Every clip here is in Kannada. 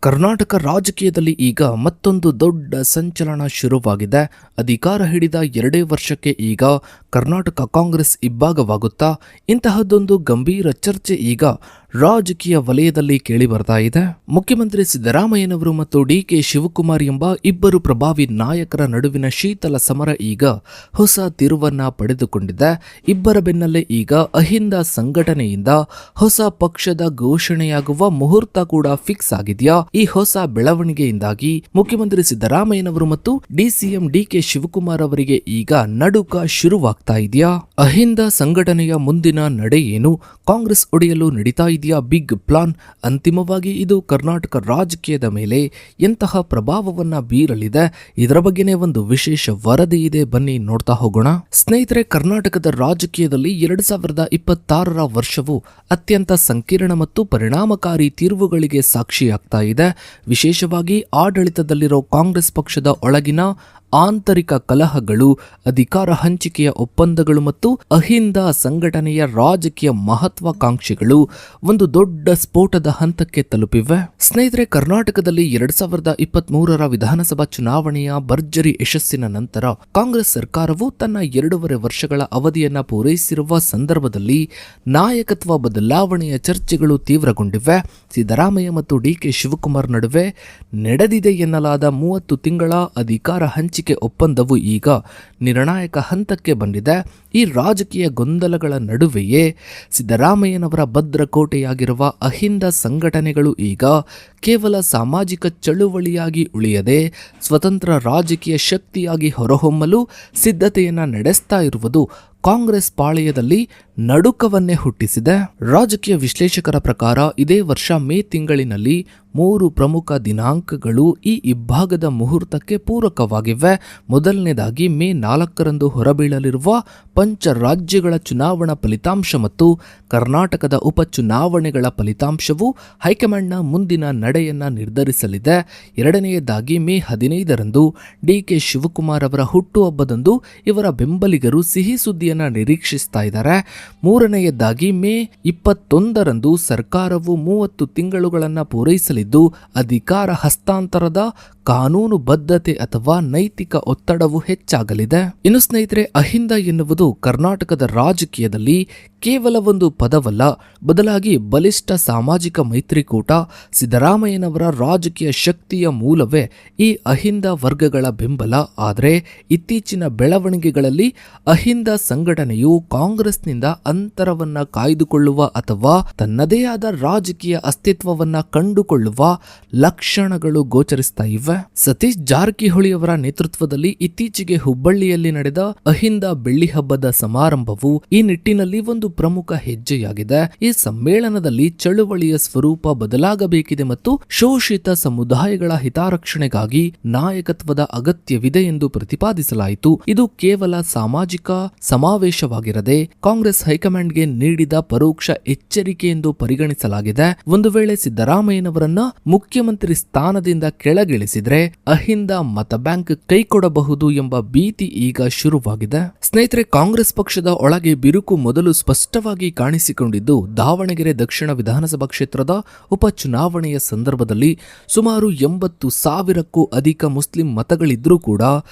ಕರ್ನಾಟಕ ರಾಜಕೀಯದಲ್ಲಿ ಈಗ ಮತ್ತೊಂದು ದೊಡ್ಡ ಸಂಚಲನ ಶುರುವಾಗಿದೆ. ಅಧಿಕಾರ ಹಿಡಿದ 2 ವರ್ಷಕ್ಕೆ ಈಗ ಕರ್ನಾಟಕ ಕಾಂಗ್ರೆಸ್ ಇಬ್ಬಾಗವಾಗುತ್ತಾ? ಇಂತಹದ್ದೊಂದು ಗಂಭೀರ ಚರ್ಚೆ ಈಗ ರಾಜಕೀಯ ವಲಯದಲ್ಲಿ ಕೇಳಿ ಬರ್ತಾ ಇದೆ. ಮುಖ್ಯಮಂತ್ರಿ ಸಿದ್ದರಾಮಯ್ಯನವರು ಮತ್ತು ಡಿ.ಕೆ. ಶಿವಕುಮಾರ್ ಎಂಬ ಇಬ್ಬರು ಪ್ರಭಾವಿ ನಾಯಕರ ನಡುವಿನ ಶೀತಲ ಸಮರ ಈಗ ಹೊಸ ತಿರುವನ್ನ ಪಡೆದುಕೊಂಡಿದೆ. ಇಬ್ಬರ ಬೆನ್ನಲ್ಲೇ ಈಗ ಅಹಿಂದ ಸಂಘಟನೆಯಿಂದ ಹೊಸ ಪಕ್ಷದ ಘೋಷಣೆಯಾಗುವ ಮುಹೂರ್ತ ಕೂಡ ಫಿಕ್ಸ್ ಆಗಿದೆಯಾ? ಈ ಹೊಸ ಬೆಳವಣಿಗೆಯಿಂದಾಗಿ ಮುಖ್ಯಮಂತ್ರಿ ಸಿದ್ದರಾಮಯ್ಯನವರು ಮತ್ತು ಡಿಸಿಎಂ ಡಿ.ಕೆ. ಶಿವಕುಮಾರ್ ಅವರಿಗೆ ಈಗ ನಡುಕ ಶುರುವಾಗ್ತಾ ಇದೆಯಾ? ಅಹಿಂದ ಸಂಘಟನೆಯ ಮುಂದಿನ ನಡೆ ಏನು? ಕಾಂಗ್ರೆಸ್ ಒಡೆಯಲು ನಡೀತಾ ಇದೆಯಾ ಬಿಗ್ ಪ್ಲಾನ್? ಅಂತಿಮವಾಗಿ ಇದು ಕರ್ನಾಟಕ ರಾಜಕೀಯದ ಮೇಲೆ ಎಂತಹ ಪ್ರಭಾವವನ್ನ ಬೀರಲಿದೆ? ಇದರ ಬಗ್ಗೆನೇ ಒಂದು ವಿಶೇಷ ವರದಿ ಇದೆ, ಬನ್ನಿ ನೋಡ್ತಾ ಹೋಗೋಣ. ಸ್ನೇಹಿತರೆ, ಕರ್ನಾಟಕದ ರಾಜಕೀಯದಲ್ಲಿ 2026ರ ವರ್ಷವು ಅತ್ಯಂತ ಸಂಕೀರ್ಣ ಮತ್ತು ಪರಿಣಾಮಕಾರಿ ತಿರುವುಗಳಿಗೆ ಸಾಕ್ಷಿಯಾಗ್ತಾ ಇದೆ. ವಿಶೇಷವಾಗಿ ಆಡಳಿತದಲ್ಲಿರೋ ಕಾಂಗ್ರೆಸ್ ಪಕ್ಷದ ಒಳಗಿನ ಆಂತರಿಕ ಕಲಹಗಳು, ಅಧಿಕಾರ ಹಂಚಿಕೆಯ ಒಪ್ಪಂದಗಳು ಮತ್ತು ಅಹಿಂದ ಸಂಘಟನೆಯ ರಾಜಕೀಯ ಮಹತ್ವಾಕಾಂಕ್ಷೆಗಳು ಒಂದು ದೊಡ್ಡ ಸ್ಫೋಟದ ಹಂತಕ್ಕೆ ತಲುಪಿವೆ. ಸ್ನೇಹಿತರೆ, ಕರ್ನಾಟಕದಲ್ಲಿ 2023ರ ವಿಧಾನಸಭಾ ಚುನಾವಣೆಯ ಭರ್ಜರಿ ಯಶಸ್ಸಿನ ನಂತರ ಕಾಂಗ್ರೆಸ್ ಸರ್ಕಾರವು ತನ್ನ 2.5 ವರ್ಷಗಳ ಅವಧಿಯನ್ನ ಪೂರೈಸಿರುವ ಸಂದರ್ಭದಲ್ಲಿ ನಾಯಕತ್ವ ಬದಲಾವಣೆಯ ಚರ್ಚೆಗಳು ತೀವ್ರಗೊಂಡಿವೆ. ಸಿದ್ದರಾಮಯ್ಯ ಮತ್ತು ಡಿ.ಕೆ. ಶಿವಕುಮಾರ್ ನಡುವೆ ನಡೆದಿದೆ ಎನ್ನಲಾದ 30 ತಿಂಗಳ ಅಧಿಕಾರ ಹಂಚಿಕೆ ಒಪ್ಪಂದವು ಈಗ ನಿರ್ಣಾಯಕ ಹಂತಕ್ಕೆ ಬಂದಿದೆ. ಈ ರಾಜಕೀಯ ಗೊಂದಲಗಳ ನಡುವೆಯೇ ಸಿದ್ದರಾಮಯ್ಯನವರ ಭದ್ರಕೋಟೆಯಾಗಿರುವ ಅಹಿಂದ ಸಂಘಟನೆಗಳು ಈಗ ಕೇವಲ ಸಾಮಾಜಿಕ ಚಳುವಳಿಯಾಗಿ ಉಳಿಯದೆ ಸ್ವತಂತ್ರ ರಾಜಕೀಯ ಶಕ್ತಿಯಾಗಿ ಹೊರಹೊಮ್ಮಲು ಸಿದ್ಧತೆಯನ್ನ ನಡೆಸ್ತಾ ಇರುವುದು ಕಾಂಗ್ರೆಸ್ ಪಾಳೆಯದಲ್ಲಿ ನಡುಕವನ್ನೇ ಹುಟ್ಟಿಸಿದೆ. ರಾಜಕೀಯ ವಿಶ್ಲೇಷಕರ ಪ್ರಕಾರ ಇದೇ ವರ್ಷ ಮೇ ತಿಂಗಳಿನಲ್ಲಿ 3 ಪ್ರಮುಖ ದಿನಾಂಕಗಳು ಈ ಇಬ್ಬಾಗದ ಮುಹೂರ್ತಕ್ಕೆ ಪೂರಕವಾಗಿವೆ. ಮೊದಲನೇದಾಗಿ ಮೇ 4ರಂದು ಹೊರಬೀಳಲಿರುವ ಪಂಚ ರಾಜ್ಯಗಳ ಚುನಾವಣಾ ಫಲಿತಾಂಶ ಮತ್ತು ಕರ್ನಾಟಕದ ಉಪಚುನಾವಣೆಗಳ ಫಲಿತಾಂಶವು ಹೈಕಮಾಂಡ್ನ ಮುಂದಿನ ನಡೆಯನ್ನ ನಿರ್ಧರಿಸಲಿದೆ. ಎರಡನೆಯದಾಗಿ ಮೇ 15ರಂದು ಡಿ.ಕೆ. ಶಿವಕುಮಾರ್ ಅವರ ಹುಟ್ಟುಹಬ್ಬದಂದು ಇವರ ಬೆಂಬಲಿಗರು ಸಿಹಿ ಸುದ್ದಿಯನ್ನ ನಿರೀಕ್ಷಿಸ್ತಾ ಇದ್ದಾರೆ. ಮೂರನೆಯದಾಗಿ ಮೇ 21ರಂದು ಸರ್ಕಾರವು 30 ತಿಂಗಳುಗಳನ್ನು ಪೂರೈಸಲಿದ್ದು ಅಧಿಕಾರ ಹಸ್ತಾಂತರದ ಕಾನೂನು ಬದ್ಧತೆ ಅಥವಾ ನೈತಿಕ ಒತ್ತಡವು ಹೆಚ್ಚಾಗಲಿದೆ. ಇನ್ನು ಸ್ನೇಹಿತರೆ, ಅಹಿಂದ ಎನ್ನುವುದು ಕರ್ನಾಟಕದ ರಾಜಕೀಯದಲ್ಲಿ ಕೇವಲ ಒಂದು ಪದವಲ್ಲ, ಬದಲಾಗಿ ಬಲಿಷ್ಠ ಸಾಮಾಜಿಕ ಮೈತ್ರಿಕೂಟ. ಸಿದ್ದರಾಮಯ್ಯನವರ ರಾಜಕೀಯ ಶಕ್ತಿಯ ಮೂಲವೇ ಈ ಅಹಿಂದ ವರ್ಗಗಳ ಬೆಂಬಲ. ಆದರೆ ಇತ್ತೀಚಿನ ಬೆಳವಣಿಗೆಗಳಲ್ಲಿ ಅಹಿಂದ ಸಂಘಟನೆಯು ಕಾಂಗ್ರೆಸ್ನಿಂದ ಅಂತರವನ್ನ ಕಾಯ್ದುಕೊಳ್ಳುವ ಅಥವಾ ತನ್ನದೇ ಆದ ರಾಜಕೀಯ ಅಸ್ತಿತ್ವವನ್ನ ಕಂಡುಕೊಳ್ಳುವ ಲಕ್ಷಣಗಳು ಗೋಚರಿಸ್ತಾ ಇವೆ. ಸತೀಶ್ ಜಾರಕಿಹೊಳಿ ಅವರ ನೇತೃತ್ವದಲ್ಲಿ ಇತ್ತೀಚೆಗೆ ಹುಬ್ಬಳ್ಳಿಯಲ್ಲಿ ನಡೆದ ಅಹಿಂದ ಬೆಳ್ಳಿ ಹಬ್ಬದ ಸಮಾರಂಭವು ಈ ನಿಟ್ಟಿನಲ್ಲಿ ಒಂದು ಪ್ರಮುಖ ಹೆಜ್ಜೆಯಾಗಿದೆ. ಈ ಸಮ್ಮೇಳನದಲ್ಲಿ ಚಳುವಳಿಯ ಸ್ವರೂಪ ಬದಲಾಗಬೇಕಿದೆ ಮತ್ತು ಶೋಷಿತ ಸಮುದಾಯಗಳ ಹಿತರಕ್ಷಣೆಗಾಗಿ ನಾಯಕತ್ವದ ಅಗತ್ಯವಿದೆ ಎಂದು ಪ್ರತಿಪಾದಿಸಲಾಯಿತು. ಇದು ಕೇವಲ ಸಾಮಾಜಿಕ ಸಮಾವೇಶವಾಗಿರದೆ ಕಾಂಗ್ರೆಸ್ ಹೈಕಮಾಂಡ್ಗೆ ನೀಡಿದ ಪರೋಕ್ಷ ಎಚ್ಚರಿಕೆ ಎಂದು ಪರಿಗಣಿಸಲಾಗಿದೆ. ಒಂದು ವೇಳೆ ಸಿದ್ದರಾಮಯ್ಯನವರನ್ನ ಮುಖ್ಯಮಂತ್ರಿ ಸ್ಥಾನದಿಂದ ಕೆಳಗಿಳಿಸಿದ್ರೆ ಅಹಿಂದ ಮತ ಬ್ಯಾಂಕ್ ಕೈಕೊಡಬಹುದು ಎಂಬ ಭೀತಿ ಈಗ ಶುರುವಾಗಿದೆ. ಸ್ನೇಹಿತರೆ, ಕಾಂಗ್ರೆಸ್ ಪಕ್ಷದ ಒಳಗೆ ಬಿರುಕು ಮೊದಲು ಸ್ಪಷ್ಟವಾಗಿ ಕಾಣಿಸಿಕೊಂಡಿದ್ದು ದಾವಣಗೆರೆ ದಕ್ಷಿಣ ವಿಧಾನಸಭಾ ಕ್ಷೇತ್ರದ ಉಪಚುನಾವಣೆಯ ಸಂದರ್ಭದಲ್ಲಿ ಸುಮಾರು 80,000ಕ್ಕೂ ಅಧಿಕ ಮುಸ್ಲಿಂ ಮತಗಳಿದ್ರೂ ಕೂಡ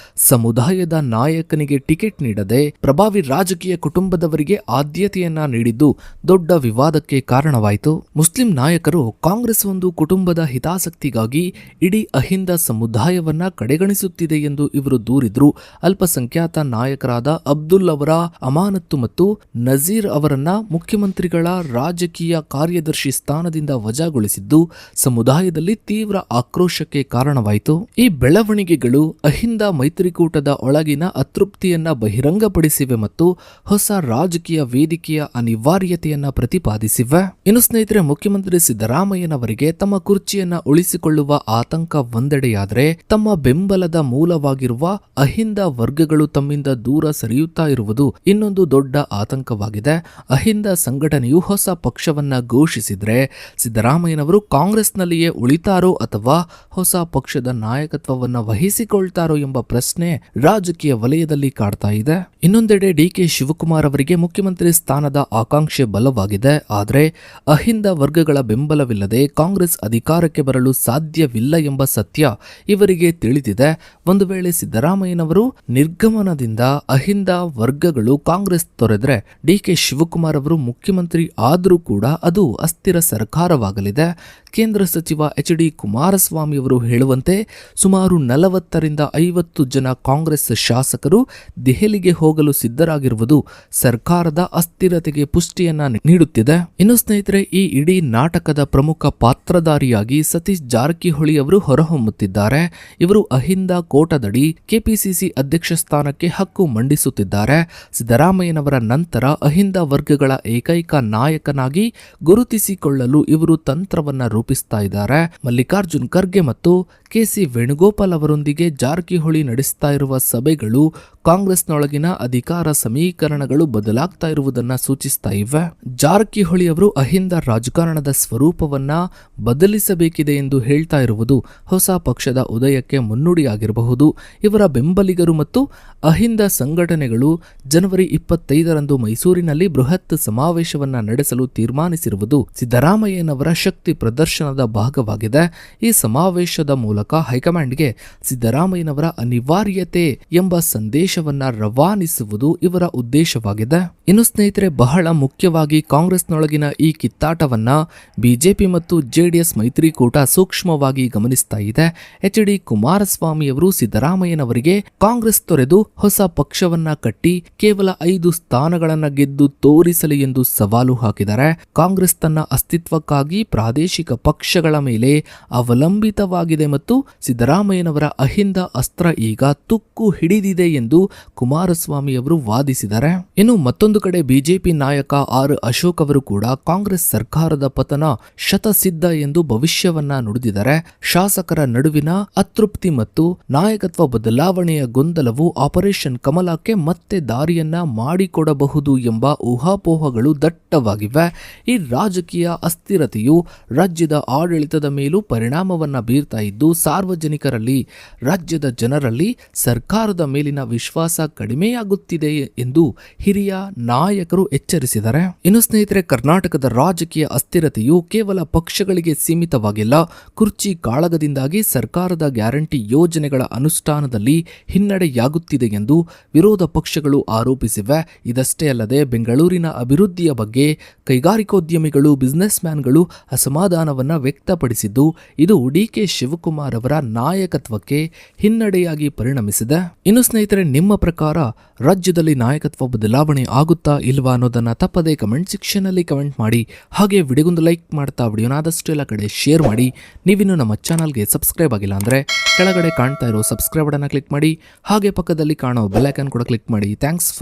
ಸಮುದಾಯದ ನಾಯಕನಿಗೆ ಟಿಕೆಟ್ ನೀಡದೆ ಪ್ರಭಾವಿ ರಾಜಕೀಯ ಕುಟುಂಬದವರಿಗೆ ಆದ್ಯತೆಯನ್ನ ನೀಡಿದ್ದು ದೊಡ್ಡ ವಿವಾದಕ್ಕೆ ಕಾರಣವಾಯಿತು. ಮುಸ್ಲಿಂ ನಾಯಕರು ಕಾಂಗ್ರೆಸ್ ಒಂದು ಕುಟುಂಬದ ಹಿತಾಸಕ್ತಿಗಾಗಿ ಇಡೀ ಅಹಿಂದ ಸಮುದಾಯವನ್ನ ಕಡೆಗಣಿಸುತ್ತಿದೆ ಎಂದು ಇವರು ದೂರಿದ್ರು. ಅಲ್ಪಸಂಖ್ಯಾತ ನಾಯಕರಾದ ಅಬ್ದುಲ್ ಅವರ ಅಮಾನತ್ತು ಮತ್ತು ನಜೀರ್ ಅವರನ್ನ ಮುಖ್ಯಮಂತ್ರಿಗಳ ರಾಜಕೀಯ ಕಾರ್ಯದರ್ಶಿ ಸ್ಥಾನದಿಂದ ವಜಾಗೊಳಿಸಿದ್ದು ಸಮುದಾಯದಲ್ಲಿ ತೀವ್ರ ಆಕ್ರೋಶಕ್ಕೆ ಕಾರಣವಾಯಿತು. ಈ ಬೆಳವಣಿಗೆಗಳು ಅಹಿಂದ ಮೈತ್ರಿಕೂಟದ ಒಳಗಿನ ಅತೃಪ್ತಿಯನ್ನ ಬಹಿರಂಗಪಡಿಸಿವೆ ಮತ್ತು ಹೊಸ ರಾಜಕೀಯ ವೇದಿಕೆಯ ಅನಿವಾರ್ಯತೆಯನ್ನ ಪ್ರತಿಪಾದಿಸಿವೆ. ಇನ್ನು ಸ್ನೇಹಿತರೆ, ಮುಖ್ಯಮಂತ್ರಿ ಸಿದ್ದರಾಮಯ್ಯನವರಿಗೆ ತಮ್ಮ ಕುರ್ಚಿಯನ್ನ ಉಳಿಸಿಕೊಳ್ಳುವ ಆತಂಕ ಒಂದೆಡೆಯಾದರೆ ತಮ್ಮ ಬೆಂಬಲದ ಮೂಲವಾಗಿರುವ ಅಹಿಂದ ವರ್ಗಗಳು ತಮ್ಮಿಂದ ದೂರ ಸರಿಯುತ್ತಾ ಇರುವುದು ಇನ್ನೊಂದು ದೊಡ್ಡ ಆತಂಕವಾಗಿದೆ. ಅಹಿಂದ ಸಂಘಟನೆಯು ಹೊಸ ಪಕ್ಷವನ್ನ ಘೋಷಿಸಿದ್ರೆ ಸಿದ್ದರಾಮಯ್ಯನವರು ಕಾಂಗ್ರೆಸ್ನಲ್ಲಿಯೇ ಉಳಿತಾರೋ ಅಥವಾ ಹೊಸ ಪಕ್ಷದ ನಾಯಕತ್ವವನ್ನ ವಹಿಸಿಕೊಳ್ತಾರೋ ಎಂಬ ಪ್ರಶ್ನೆ ರಾಜಕೀಯ ವಲಯದಲ್ಲಿ ಕಾಡ್ತಾ ಇದೆ. ಇನ್ನೊಂದೆಡೆ ಡಿ.ಕೆ. ಶಿವಕುಮಾರ್ ಅವರಿಗೆ ಮುಖ್ಯಮಂತ್ರಿ ಮುಖ್ಯಮಂತ್ರಿ ಸ್ಥಾನದ ಆಕಾಂಕ್ಷೆ ಬಲವಾಗಿದೆ. ಆದರೆ ಅಹಿಂದ ವರ್ಗಗಳ ಬೆಂಬಲವಿಲ್ಲದೆ ಕಾಂಗ್ರೆಸ್ ಅಧಿಕಾರಕ್ಕೆ ಬರಲು ಸಾಧ್ಯವಿಲ್ಲ ಎಂಬ ಸತ್ಯ ಇವರಿಗೆ ತಿಳಿದಿದೆ. ಒಂದು ವೇಳೆ ಸಿದ್ದರಾಮಯ್ಯನವರು ನಿರ್ಗಮನದಿಂದ ಅಹಿಂದ ವರ್ಗಗಳು ಕಾಂಗ್ರೆಸ್ ತೊರೆದರೆ ಡಿಕೆ ಶಿವಕುಮಾರ್ ಅವರು ಮುಖ್ಯಮಂತ್ರಿ ಆದರೂ ಕೂಡ ಅದು ಅಸ್ಥಿರ ಸರ್ಕಾರವಾಗಲಿದೆ. ಕೇಂದ್ರ ಸಚಿವ ಎಚ್.ಡಿ. ಕುಮಾರಸ್ವಾಮಿ ಅವರು ಹೇಳುವಂತೆ ಸುಮಾರು 40ರಿಂದ 50 ಜನ ಕಾಂಗ್ರೆಸ್ ಶಾಸಕರು ದೆಹಲಿಗೆ ಹೋಗಲು ಸಿದ್ಧರಾಗಿರುವುದು ಸರ್ಕಾರದ ಅಸ್ಥಿರತೆಗೆ ಪುಷ್ಟಿಯನ್ನ ನೀಡುತ್ತಿದೆ. ಇನ್ನು ಸ್ನೇಹಿತರೆ, ಈ ಇಡೀ ನಾಟಕದ ಪ್ರಮುಖ ಪಾತ್ರಧಾರಿಯಾಗಿ ಸತೀಶ್ ಜಾರಕಿಹೊಳಿ ಅವರು ಹೊರಹೊಮ್ಮುತ್ತಿದ್ದಾರೆ. ಇವರು ಅಹಿಂದ ಕೋಟದಡಿ ಕೆಪಿಸಿಸಿ ಅಧ್ಯಕ್ಷ ಸ್ಥಾನಕ್ಕೆ ಹಕ್ಕು ಮಂಡಿಸುತ್ತಿದ್ದಾರೆ. ಸಿದ್ದರಾಮಯ್ಯನವರ ನಂತರ ಅಹಿಂದ ವರ್ಗಗಳ ಏಕೈಕ ನಾಯಕನಾಗಿ ಗುರುತಿಸಿಕೊಳ್ಳಲು ಇವರು ತಂತ್ರವನ್ನ ರೂಪಿಸ್ತಾ ಇದ್ದಾರೆ. ಮಲ್ಲಿಕಾರ್ಜುನ್ ಖರ್ಗೆ ಮತ್ತು ಕೆ.ಸಿ. ವೇಣುಗೋಪಾಲ್ ಅವರೊಂದಿಗೆ ಜಾರಕಿಹೊಳಿ ನಡೆಸ್ತಾ ಇರುವ ಸಭೆಗಳು ಕಾಂಗ್ರೆಸ್ನೊಳಗಿನ ಅಧಿಕಾರ ಸಮೀಕರಣಗಳು ಬದಲಾಗ್ತಾ ಇರುವುದನ್ನ ಸೂಚಿಸ್ತಾ ಇವೆ. ಜಾರಕಿಹೊಳಿ ಅವರು ಅಹಿಂದ ರಾಜಕಾರಣದ ಸ್ವರೂಪವನ್ನ ಬದಲಿಸಬೇಕಿದೆ ಎಂದು ಹೇಳ್ತಾ ಇರುವುದು ಹೊಸ ಪಕ್ಷದ ಉದಯಕ್ಕೆ ಮುನ್ನುಡಿಯಾಗಿರಬಹುದು. ಇವರ ಬೆಂಬಲಿಗರು ಮತ್ತು ಅಹಿಂದ ಸಂಘಟನೆಗಳು ಜನವರಿ 25ರಂದು ಮೈಸೂರಿನಲ್ಲಿ ಬೃಹತ್ ಸಮಾವೇಶವನ್ನ ನಡೆಸಲು ತೀರ್ಮಾನಿಸಿರುವುದು ಸಿದ್ದರಾಮಯ್ಯನವರ ಶಕ್ತಿ ಪ್ರದರ್ಶನದ ಭಾಗವಾಗಿದೆ. ಈ ಸಮಾವೇಶದ ಮೂಲಕ ಹೈಕಮಾಂಡ್ಗೆ ಸಿದ್ದರಾಮಯ್ಯನವರ ಅನಿವಾರ್ಯತೆ ಎಂಬ ಸಂದೇಶವನ್ನ ರವಾನಿಸುವುದು ಇವರ ಉದ್ದೇಶವಾಗಿದೆ. ಇನ್ನು ಸ್ನೇಹಿತರೆ, ಬಹಳ ಮುಖ್ಯವಾಗಿ ಕಾಂಗ್ರೆಸ್ನೊಳಗಿನ ಈ ಕಿತ್ತಾಟವನ್ನ ಬಿಜೆಪಿ ಮತ್ತು ಜೆಡಿಎಸ್ ಮೈತ್ರಿಕೂಟ ಸೂಕ್ಷ್ಮವಾಗಿ ಗಮನಿಸ್ತಾ ಇದೆ. ಎಚ್.ಡಿ. ಕುಮಾರಸ್ವಾಮಿ ಅವರು ಸಿದ್ದರಾಮಯ್ಯನವರಿಗೆ ಕಾಂಗ್ರೆಸ್ ತೊರೆದು ಹೊಸ ಪಕ್ಷವನ್ನ ಕಟ್ಟಿ ಕೇವಲ 5 ಸ್ಥಾನಗಳನ್ನ ಗೆದ್ದು ತೋರಿಸಲಿ ಎಂದು ಸವಾಲು ಹಾಕಿದ್ದಾರೆ. ಕಾಂಗ್ರೆಸ್ ತನ್ನ ಅಸ್ತಿತ್ವಕ್ಕಾಗಿ ಪ್ರಾದೇಶಿಕ ಪಕ್ಷಗಳ ಮೇಲೆ ಅವಲಂಬಿತವಾಗಿದೆ ಮತ್ತು ಸಿದ್ದರಾಮಯ್ಯನವರ ಅಹಿಂದ ಅಸ್ತ್ರ ಈಗ ತುಕ್ಕು ಹಿಡಿದಿದೆ ಎಂದು ಕುಮಾರಸ್ವಾಮಿ ಅವರು ವಾದಿಸಿದ್ದಾರೆ. ಇನ್ನು ಮತ್ತೊಂದು ಕಡೆ ಬಿಜೆಪಿ ನಾಯಕ ಆರ್ ಅಶೋಕ್ ಅವರು ಕೂಡ ಕಾಂಗ್ರೆಸ್ ಸರ್ಕಾರದ ಪತನ ಶತಸಿದ್ಧ ಎಂದು ಭವಿಷ್ಯವನ್ನ ನುಡಿದಿದ್ದಾರೆ. ಶಾಸಕರ ನಡುವಿನ ಅತೃಪ್ತಿ ಮತ್ತು ನಾಯಕತ್ವ ಬದಲಾವಣೆಯ ಗೊಂದಲವು ಆಪರೇಷನ್ ಕಮಲಕ್ಕೆ ಮತ್ತೆ ದಾರಿಯನ್ನ ಮಾಡಿಕೊಡಬಹುದು ಎಂಬ ಊಹಾಪೋಹಗಳು ದಟ್ಟವಾಗಿವೆ. ಈ ರಾಜಕೀಯ ಅಸ್ಥಿರತೆಯು ರಾಜ್ಯದ ಆಡಳಿತದ ಮೇಲೂ ಪರಿಣಾಮವನ್ನ ಬೀರ್ತಾ ಇದ್ದು ಸಾರ್ವಜನಿಕರಲ್ಲಿ, ರಾಜ್ಯದ ಜನರಲ್ಲಿ ಸರ್ಕಾರದ ಮೇಲಿನ ವಿಶ್ವಾಸ ಕಡಿಮೆಯಾಗುತ್ತಿದೆ ಎಂದು ಹಿರಿಯ ನಾಯಕರು ಎಚ್ಚರಿಸಿದ್ದಾರೆ. ಇನ್ನು ಸ್ನೇಹಿತರೆ, ಕರ್ನಾಟಕದ ರಾಜಕೀಯ ಅಸ್ಥಿರತೆಯು ಕೇವಲ ಪಕ್ಷಗಳಿಗೆ ಸೀಮಿತವಾಗಿಲ್ಲ. ಕುರ್ಚಿ ಕಾಳಗದಿಂದಾಗಿ ಸರ್ಕಾರದ ಗ್ಯಾರಂಟಿ ಯೋಜನೆಗಳ ಅನುಷ್ಠಾನದಲ್ಲಿ ಹಿನ್ನಡೆಯಾಗುತ್ತಿದೆ ಎಂದು ವಿರೋಧ ಪಕ್ಷಗಳು ಆರೋಪಿಸಿವೆ. ಇದಷ್ಟೇ ಅಲ್ಲದೆ ಬೆಂಗಳೂರಿನ ಅಭಿವೃದ್ಧಿಯ ಬಗ್ಗೆ ಕೈಗಾರಿಕೋದ್ಯಮಿಗಳು, ಬಿಸಿನೆಸ್ ಮ್ಯಾನ್ಗಳು ಅಸಮಾಧಾನವನ್ನ ವ್ಯಕ್ತಪಡಿಸಿದ್ದು ಇದು ಡಿಕೆ ಶಿವಕುಮಾರ್ ಅವರ ನಾಯಕತ್ವಕ್ಕೆ ಹಿನ್ನಡೆಯಾಗಿ ಪರಿಣಮಿಸಿದೆ. ಇನ್ನು ಸ್ನೇಹಿತರೆ, ನಿಮ್ಮ ಪ್ರಕಾರ ರಾಜ್ಯದಲ್ಲಿ ನಾಯಕತ್ವ ಬದಲಾವಣೆ ಆಗುತ್ತಾ ಇಲ್ವಾ ಅನ್ನೋದನ್ನ ತಪ್ಪದೆ ಕಮೆಂಟ್ ಸೆಕ್ಷನ್ ಅಲ್ಲಿ ಕಮೆಂಟ್ ಮಾಡಿ. ಹಾಗೆ ವಿಡಿಯೋಗೊಂದು ಲೈಕ್ ಮಾಡ್ತಾ ವಿಡಿಯೋನ ಆದಷ್ಟು ಎಲ್ಲ ಕಡೆ ಶೇರ್ ಮಾಡಿ. ನೀವಿನ್ನು ನಮ್ಮ ಚಾನಲ್ಗೆ ಸಬ್ಸ್ಕ್ರೈಬ್ ಆಗಿಲ್ಲ ಅಂದ್ರೆ ಕೆಳಗಡೆ ಕಾಣ್ತಾ ಇರೋ ಸಬ್ಸ್ಕ್ರೈಬ್ ಬಟನ್ ಕ್ಲಿಕ್ ಮಾಡಿ. ಹಾಗೆ ಪಕ್ಕದಲ್ಲಿ ಕಾಣೋ ಬೆಲ್ ಐಕಾನ್ ಕೂಡ ಕ್ಲಿಕ್ ಮಾಡಿ. ಥ್ಯಾಂಕ್ಸ್.